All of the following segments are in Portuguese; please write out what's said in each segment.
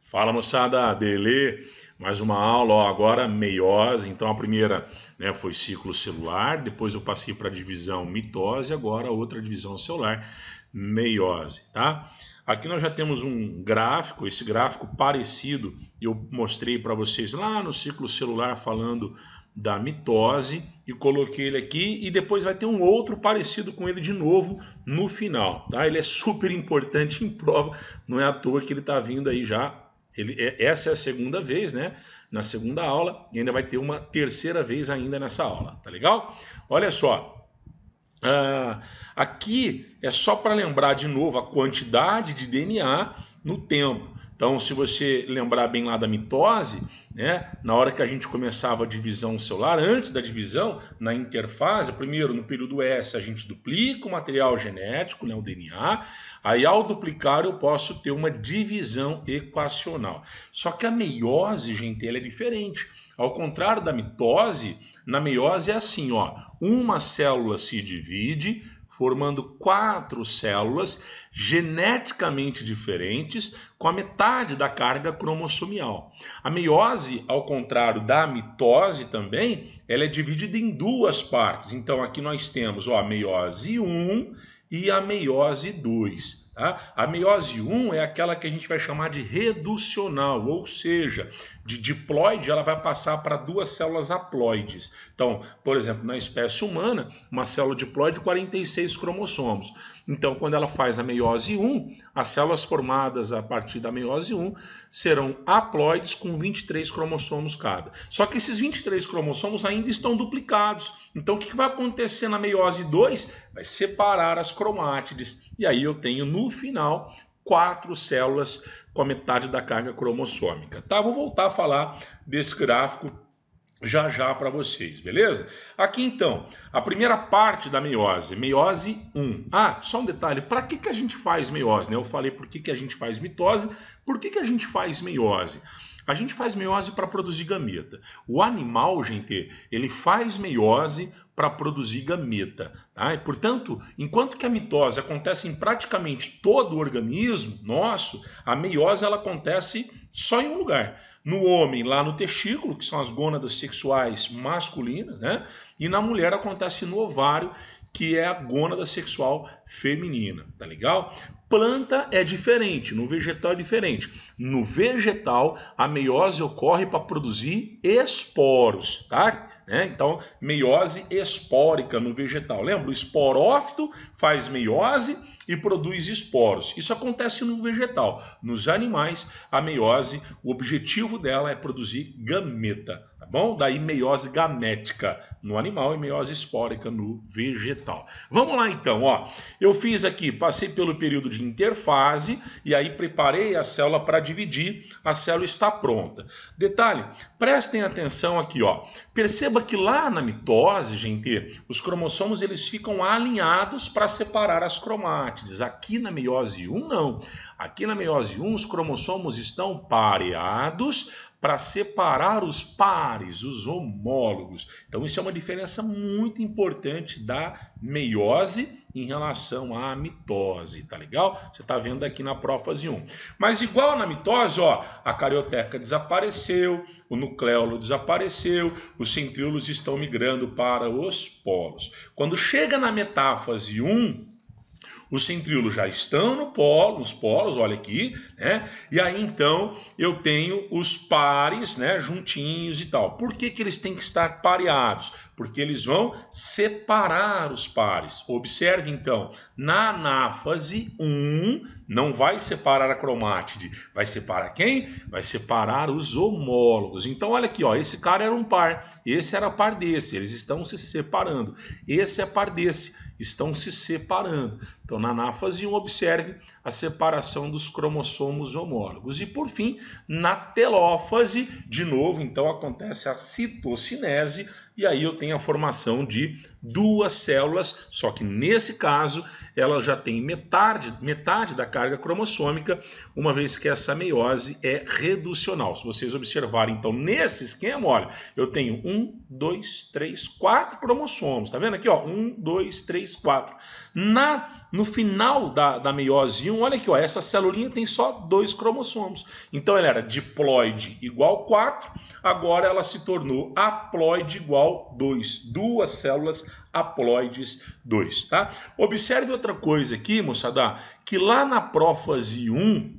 Fala moçada, beleza? Mais uma aula, ó, agora meiose. Então a primeira, né, foi ciclo celular, depois eu passei para a divisão mitose, agora a outra divisão celular, meiose, tá? Aqui nós já temos um gráfico, esse gráfico parecido, eu mostrei para vocês lá no ciclo celular falando da mitose e coloquei ele aqui e depois vai ter um outro parecido com ele de novo no final, tá? Ele é super importante em prova, não é à toa que ele está vindo aí já. Essa é a segunda vez, né? Na segunda aula, e ainda vai ter uma terceira vez ainda nessa aula, tá legal? Olha só, aqui é só para lembrar de novo a quantidade de DNA no tempo. Então, se você lembrar bem lá da mitose, né, na hora que a gente começava a divisão celular, antes da divisão, na interfase, primeiro no período S a gente duplica o material genético, né, o DNA, aí ao duplicar eu posso ter uma divisão equacional. Só que a meiose, gente, ela é diferente. Ao contrário da mitose, na meiose é assim, ó, uma célula se divide, formando 4 células geneticamente diferentes com a metade da carga cromossomial. A meiose, ao contrário da mitose também, ela é dividida em duas partes. Então aqui nós temos, ó, a meiose 1 e a meiose 2. Tá? A meiose 1 é aquela que a gente vai chamar de reducional, ou seja, de diploide ela vai passar para duas células haploides. Então, por exemplo, na espécie humana, uma célula diploide 46 cromossomos. Então, quando ela faz a meiose 1, as células formadas a partir da meiose 1 serão haploides com 23 cromossomos cada. Só que esses 23 cromossomos ainda estão duplicados. Então, o que vai acontecer na meiose 2? Vai separar as cromátides. E aí eu tenho no final 4 células com a metade da carga cromossômica. Tá, vou voltar a falar desse gráfico já para vocês, beleza? Aqui então, a primeira parte da meiose, meiose 1. Ah, só um detalhe, para que a gente faz meiose, né? Eu falei por que a gente faz mitose, por que a gente faz meiose? A gente faz meiose para produzir gameta. O animal, gente, ele faz meiose para produzir gameta. Tá? E, portanto, enquanto que a mitose acontece em praticamente todo o organismo nosso, a meiose ela acontece só em um lugar. No homem, lá no testículo, que são as gônadas sexuais masculinas, né? E na mulher acontece no ovário, que é a gônada sexual feminina, tá legal? Planta é diferente, no vegetal é diferente. No vegetal, a meiose ocorre para produzir esporos, tá? Então, meiose espórica no vegetal. Lembra? O esporófito faz meiose e produz esporos. Isso acontece no vegetal. Nos animais, a meiose, o objetivo dela é produzir gameta, tá bom? Daí meiose gamética no animal e meiose espórica no vegetal. Vamos lá então, ó. Eu fiz aqui, passei pelo período de interfase e aí preparei a célula para dividir. A célula está pronta. Detalhe, prestem atenção aqui, ó. Perceba que lá na mitose, gente, os cromossomos eles ficam alinhados para separar as cromátides. Aqui na meiose 1, não. Aqui na meiose 1, os cromossomos estão pareados para separar os pares, os homólogos. Então, isso é uma diferença muito importante da meiose em relação à mitose, tá legal? Você está vendo aqui na prófase 1. Mas igual na mitose, ó, a carioteca desapareceu, o nucleolo desapareceu, os centríolos estão migrando para os polos. Quando chega na metáfase 1, os centríolos já estão nos polos, olha aqui, né? E aí então eu tenho os pares, né, juntinhos e tal. Por que eles têm que estar pareados? Porque eles vão separar os pares. Observe então, na anáfase 1 não vai separar a cromátide, vai separar quem? Vai separar os homólogos. Então olha aqui, ó, esse cara era um par, esse era par desse, eles estão se separando. Esse é par desse, estão se separando. Então, na anáfase 1, observe a separação dos cromossomos homólogos. E, por fim, na telófase, de novo, então, acontece a citocinese e aí eu tenho a formação de duas células, só que nesse caso ela já tem metade da carga cromossômica, uma vez que essa meiose é reducional. Se vocês observarem, então, nesse esquema, olha, eu tenho 1, 2, 3, 4 cromossomos, tá vendo aqui, ó, 1, 2, 3, 4. No final da meiose 1, olha aqui, ó, essa celulinha tem só 2 cromossomos. Então ela era diploide igual 4, agora ela se tornou haploide igual 2. Duas células haploides 2, tá? Observe outra coisa aqui, moçada, que lá na prófase 1,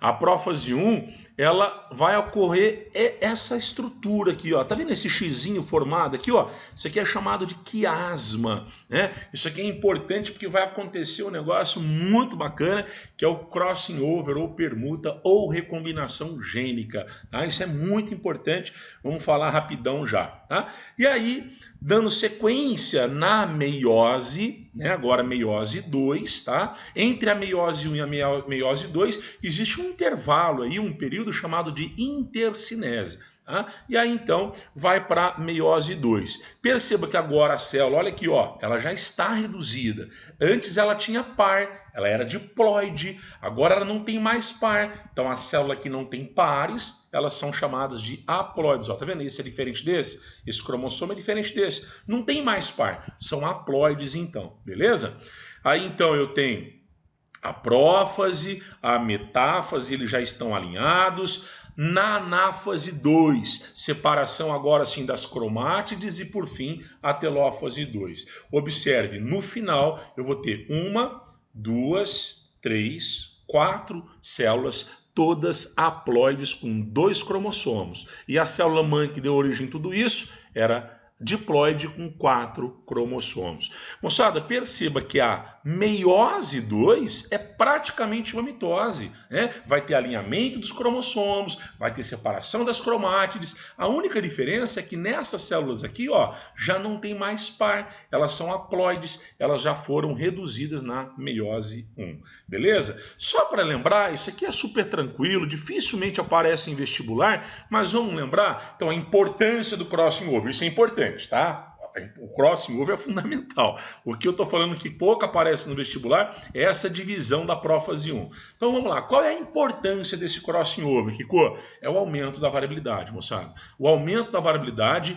a prófase 1, ela vai ocorrer essa estrutura aqui, ó. Tá vendo esse xizinho formado aqui, ó? Isso aqui é chamado de quiasma, né? Isso aqui é importante porque vai acontecer um negócio muito bacana, que é o crossing over, ou permuta, ou recombinação gênica, tá? Isso é muito importante, vamos falar rapidão já, tá? E aí, dando sequência na meiose, agora meiose 2, tá? Entre a meiose 1 e a meiose 2, existe um intervalo aí, um período chamado de intercinese. Tá? E aí então vai para meiose 2. Perceba que agora a célula, olha aqui, ó, ela já está reduzida. Antes ela tinha par, ela era diploide, agora ela não tem mais par. Então a célula que não tem pares, elas são chamadas de haploides. Ó, tá vendo? Esse é diferente desse, esse cromossomo é diferente desse. Não tem mais par, são haploides então, beleza? Aí então eu tenho a prófase, a metáfase, eles já estão alinhados. Na anáfase 2, separação agora sim das cromátides e por fim a telófase 2. Observe, no final eu vou ter 1, 2, 3, 4 células, todas haploides com 2 cromossomos. E a célula mãe que deu origem a tudo isso era diploide com 4 cromossomos. Moçada, perceba que a meiose 2 é praticamente uma mitose, né? Vai ter alinhamento dos cromossomos, vai ter separação das cromátides. A única diferença é que nessas células aqui, ó, já não tem mais par, elas são haploides, elas já foram reduzidas na meiose 1, beleza? Só para lembrar, isso aqui é super tranquilo, dificilmente aparece em vestibular, mas vamos lembrar, então, a importância do crossing over, isso é importante. Tá? O crossing over é fundamental. O que eu estou falando que pouco aparece no vestibular é essa divisão da prófase 1. Então vamos lá, qual é a importância desse crossing over, Kiko? É o aumento da variabilidade, moçada. O aumento da variabilidade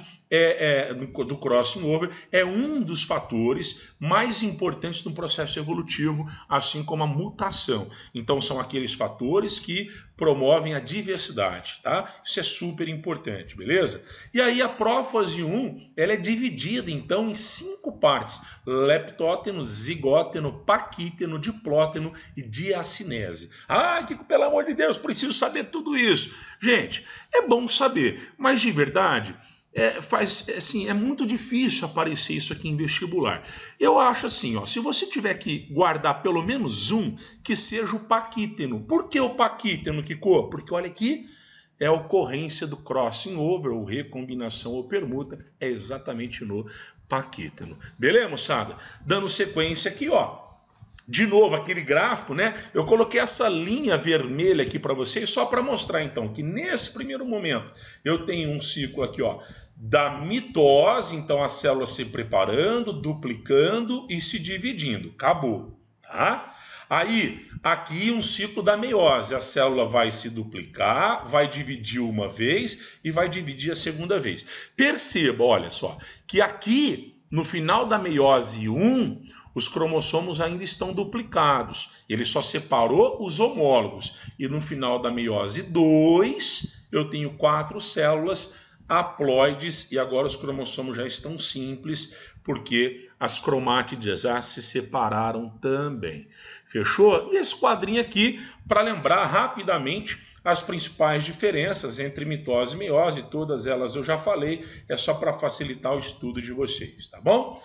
do crossing over é um dos fatores mais importantes no processo evolutivo, assim como a mutação. Então são aqueles fatores que promovem a diversidade, tá? Isso é super importante, beleza? E aí a prófase 1, ela é dividida então em 5 partes: leptóteno, zigóteno, paquíteno, diplóteno e diacinese. Ah, Kiko, pelo amor de Deus, preciso saber tudo isso. Gente, é bom saber, mas de verdade é muito difícil aparecer isso aqui em vestibular. Eu acho assim, ó, se você tiver que guardar pelo menos um, que seja o paquíteno. Por que o paquíteno, Kiko? Porque olha aqui, é a ocorrência do crossing over, ou recombinação ou permuta, é exatamente no paquíteno. Beleza, moçada? Dando sequência aqui, ó. De novo, aquele gráfico, né? Eu coloquei essa linha vermelha aqui para vocês só para mostrar, então, que nesse primeiro momento eu tenho um ciclo aqui, ó, da mitose, então a célula se preparando, duplicando e se dividindo. Acabou, tá? Aí, aqui um ciclo da meiose. A célula vai se duplicar, vai dividir uma vez e vai dividir a segunda vez. Perceba, olha só, que aqui, no final da meiose 1, os cromossomos ainda estão duplicados. Ele só separou os homólogos. E no final da meiose 2, eu tenho 4 células haploides e agora os cromossomos já estão simples, porque as cromátides já se separaram também. Fechou? E esse quadrinho aqui, para lembrar rapidamente as principais diferenças entre mitose e meiose, todas elas eu já falei, é só para facilitar o estudo de vocês, tá bom?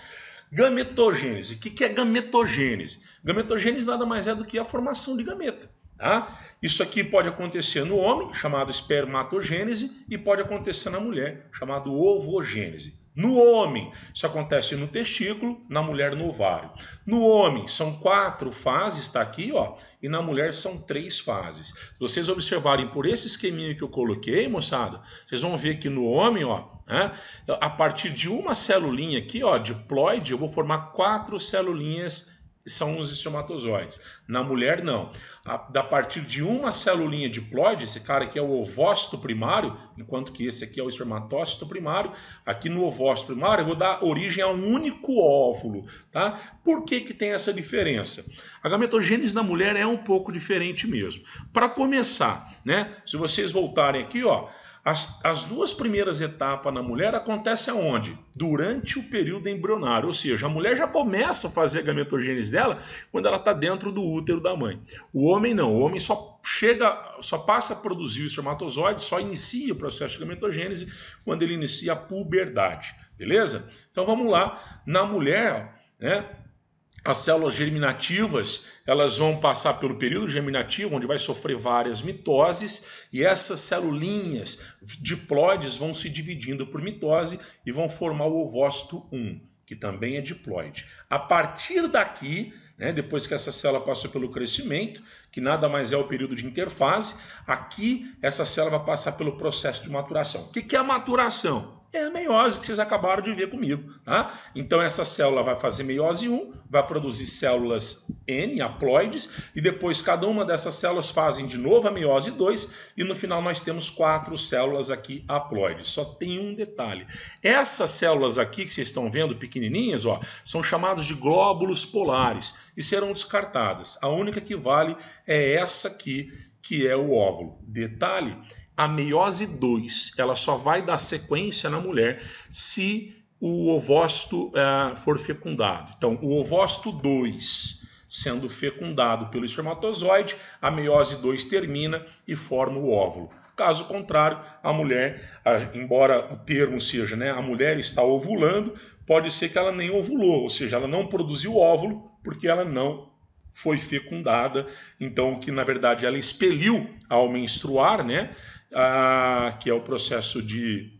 Gametogênese. O que é gametogênese? Gametogênese nada mais é do que a formação de gameta. Tá? Isso aqui pode acontecer no homem, chamado espermatogênese, e pode acontecer na mulher, chamado ovogênese. No homem, isso acontece no testículo, na mulher no ovário. No homem, são 4 fases, está aqui, ó, e na mulher são 3 fases. Se vocês observarem por esse esqueminha que eu coloquei, moçada, vocês vão ver que no homem, ó, né, a partir de uma celulinha aqui, ó, diploide, eu vou formar 4 celulinhas, são os espermatozoides. Na mulher, não. Da partir de uma celulinha diploide, esse cara aqui é o ovócito primário, enquanto que esse aqui é o espermatócito primário. Aqui no ovócito primário, eu vou dar origem a um único óvulo, tá? Por que que tem essa diferença? A gametogênese na mulher é um pouco diferente mesmo. Para começar, né? Se vocês voltarem aqui, ó, as 2 primeiras etapas na mulher acontecem aonde? Durante o período embrionário, ou seja, a mulher já começa a fazer a gametogênese dela quando ela está dentro do útero da mãe. O homem não, o homem só passa a produzir o espermatozoide, só inicia o processo de gametogênese quando ele inicia a puberdade, beleza? Então vamos lá, na mulher, né? As células germinativas, elas vão passar pelo período germinativo, onde vai sofrer várias mitoses, e essas celulinhas diploides vão se dividindo por mitose e vão formar o ovócito 1, que também é diploide. A partir daqui, né, depois que essa célula passou pelo crescimento, que nada mais é o período de interfase, aqui essa célula vai passar pelo processo de maturação. O que é a maturação? É a meiose que vocês acabaram de ver comigo, tá? Então essa célula vai fazer meiose 1, vai produzir células N, haploides, e depois cada uma dessas células fazem de novo a meiose 2, e no final nós temos 4 células aqui haploides. Só tem um detalhe. Essas células aqui que vocês estão vendo, pequenininhas, ó, são chamadas de glóbulos polares e serão descartadas. A única que vale é essa aqui, que é o óvulo. Detalhe, a meiose 2, ela só vai dar sequência na mulher se o ovócito for fecundado. Então, o ovócito 2 sendo fecundado pelo espermatozoide, a meiose 2 termina e forma o óvulo. Caso contrário, a mulher, embora o termo seja, né, a mulher está ovulando, pode ser que ela nem ovulou, ou seja, ela não produziu óvulo porque ela não foi fecundada, então que na verdade ela expeliu ao menstruar, né, que é o processo de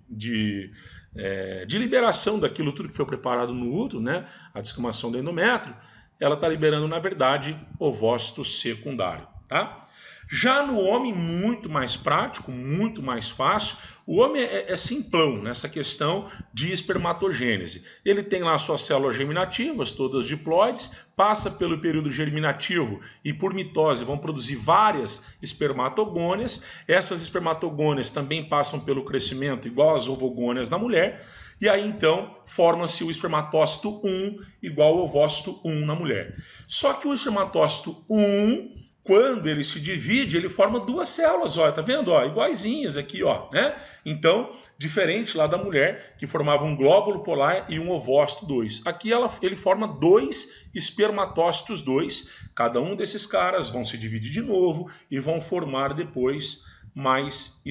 liberação daquilo tudo que foi preparado no útero, né, a descamação do endométrio, ela está liberando na verdade ovócito secundário, tá? Já no homem, muito mais prático, muito mais fácil, o homem é simplão nessa questão de espermatogênese. Ele tem lá suas células germinativas, todas diploides, passa pelo período germinativo e por mitose vão produzir várias espermatogônias. Essas espermatogônias também passam pelo crescimento igual às ovogônias na mulher. E aí então forma-se o espermatócito 1 igual ao ovócito 1 na mulher. Só que o espermatócito 1... quando ele se divide, ele forma 2 células, ó, tá vendo? Ó, iguaizinhas aqui, ó, né? Então, diferente lá da mulher, que formava um glóbulo polar e um ovócito 2. Aqui ele forma 2 espermatócitos 2. Cada um desses caras vão se dividir de novo e vão formar depois mais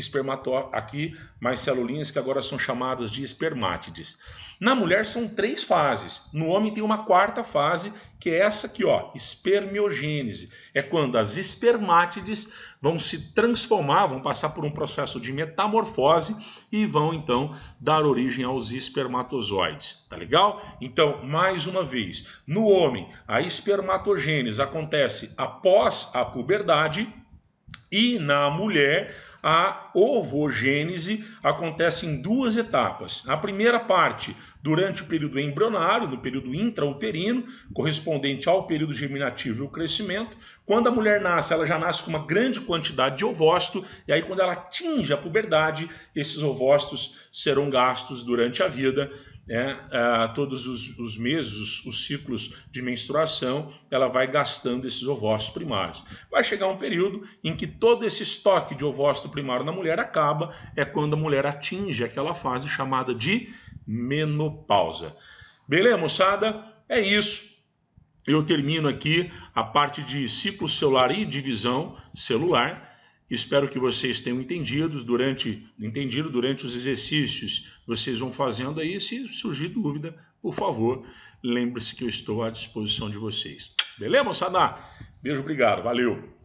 aqui mais celulinhas que agora são chamadas de espermátides. Na mulher são 3 fases. No homem tem uma 4ª fase, que é essa aqui, ó, espermiogênese. É quando as espermátides vão se transformar, vão passar por um processo de metamorfose e vão então dar origem aos espermatozoides. Tá legal? Então, mais uma vez, no homem a espermatogênese acontece após a puberdade. E na mulher, a ovogênese acontece em 2 etapas. Na primeira parte, durante o período embrionário, no período intrauterino, correspondente ao período germinativo e o crescimento. Quando a mulher nasce, ela já nasce com uma grande quantidade de ovócito, e aí quando ela atinge a puberdade, esses ovócitos serão gastos durante a vida. Todos os meses, os ciclos de menstruação, ela vai gastando esses ovócitos primários. Vai chegar um período em que todo esse estoque de ovócito primário na mulher acaba, é quando a mulher atinge aquela fase chamada de menopausa. Beleza, moçada? É isso. Eu termino aqui a parte de ciclo celular e divisão celular. Espero que vocês tenham entendido durante os exercícios. Vocês vão fazendo aí. Se surgir dúvida, por favor, lembre-se que eu estou à disposição de vocês. Beleza, moçada? Beijo, obrigado. Valeu.